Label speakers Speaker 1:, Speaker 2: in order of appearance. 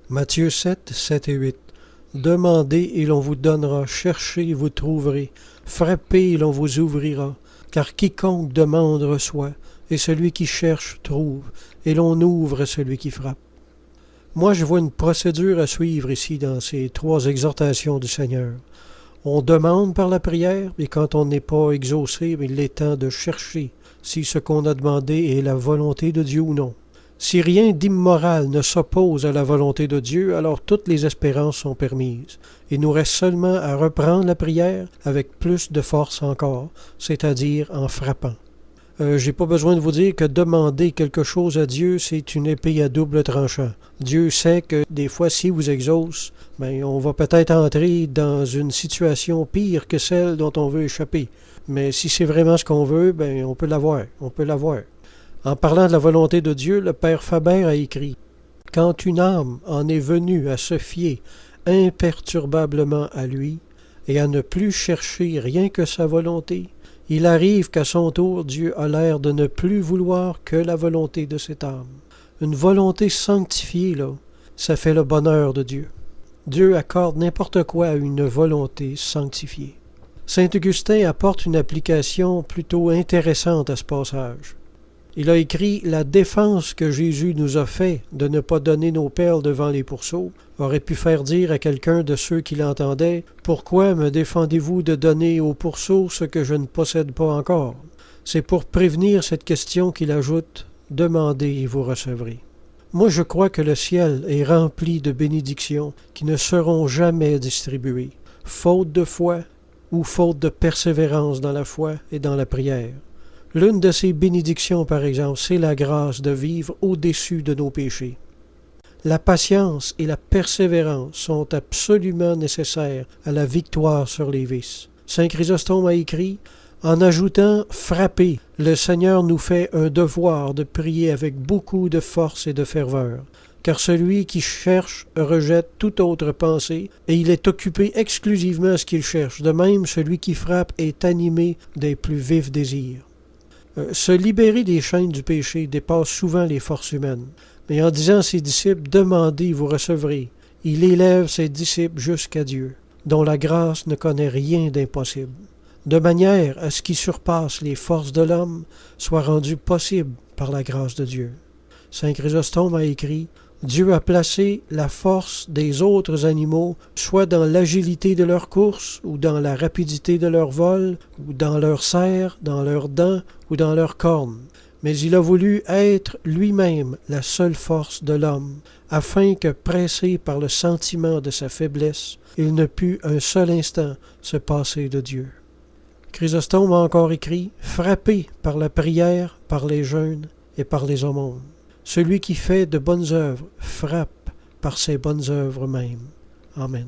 Speaker 1: Matthieu 7, 7 et 8. Demandez et l'on vous donnera, cherchez et vous trouverez, frappez et l'on vous ouvrira, car quiconque demande reçoit, et celui qui cherche trouve, et l'on ouvre à celui qui frappe. Moi, je vois une procédure à suivre ici dans ces trois exhortations du Seigneur. On demande par la prière, et quand on n'est pas exaucé, il est temps de chercher si ce qu'on a demandé est la volonté de Dieu ou non. Si rien d'immoral ne s'oppose à la volonté de Dieu, alors toutes les espérances sont permises. Il nous reste seulement à reprendre la prière avec plus de force encore, c'est-à-dire en frappant. J'ai pas besoin de vous dire que demander quelque chose à Dieu, c'est une épée à double tranchant. Dieu sait que des fois, s'il vous exauce, on va peut-être entrer dans une situation pire que celle dont on veut échapper. Mais si c'est vraiment ce qu'on veut, on peut l'avoir. En parlant de la volonté de Dieu, le Père Faber a écrit « Quand une âme en est venue à se fier imperturbablement à lui et à ne plus chercher rien que sa volonté, il arrive qu'à son tour, Dieu a l'air de ne plus vouloir que la volonté de cette âme. Une volonté sanctifiée, là, ça fait le bonheur de Dieu. Dieu accorde n'importe quoi à une volonté sanctifiée. » Saint Augustin apporte une application plutôt intéressante à ce passage. Il a écrit « La défense que Jésus nous a fait de ne pas donner nos perles devant les pourceaux aurait pu faire dire à quelqu'un de ceux qui l'entendaient « Pourquoi me défendez-vous de donner aux pourceaux ce que je ne possède pas encore ?» C'est pour prévenir cette question qu'il ajoute « Demandez et vous recevrez ». Moi, je crois que le ciel est rempli de bénédictions qui ne seront jamais distribuées, faute de foi ou faute de persévérance dans la foi et dans la prière. L'une de ces bénédictions, par exemple, c'est la grâce de vivre au-dessus de nos péchés. La patience et la persévérance sont absolument nécessaires à la victoire sur les vices. Saint Chrysostome a écrit « En ajoutant « frapper », le Seigneur nous fait un devoir de prier avec beaucoup de force et de ferveur, car celui qui cherche rejette toute autre pensée, et il est occupé exclusivement à ce qu'il cherche. De même, celui qui frappe est animé des plus vifs désirs. Se libérer des chaînes du péché dépasse souvent les forces humaines. Mais en disant à ses disciples « Demandez, vous recevrez », il élève ses disciples jusqu'à Dieu, dont la grâce ne connaît rien d'impossible, de manière à ce qui surpasse les forces de l'homme soit rendu possible par la grâce de Dieu. Saint Chrysostome a écrit « Dieu a placé la force des autres animaux soit dans l'agilité de leur course, ou dans la rapidité de leur vol, ou dans leurs serres, dans leurs dents, ou dans leurs cornes. Mais il a voulu être lui-même la seule force de l'homme, afin que, pressé par le sentiment de sa faiblesse, il ne pût un seul instant se passer de Dieu. » Chrysostome a encore écrit « Frappé par la prière, par les jeûnes et par les aumônes. Celui qui fait de bonnes œuvres frappe par ses bonnes œuvres mêmes. » Amen.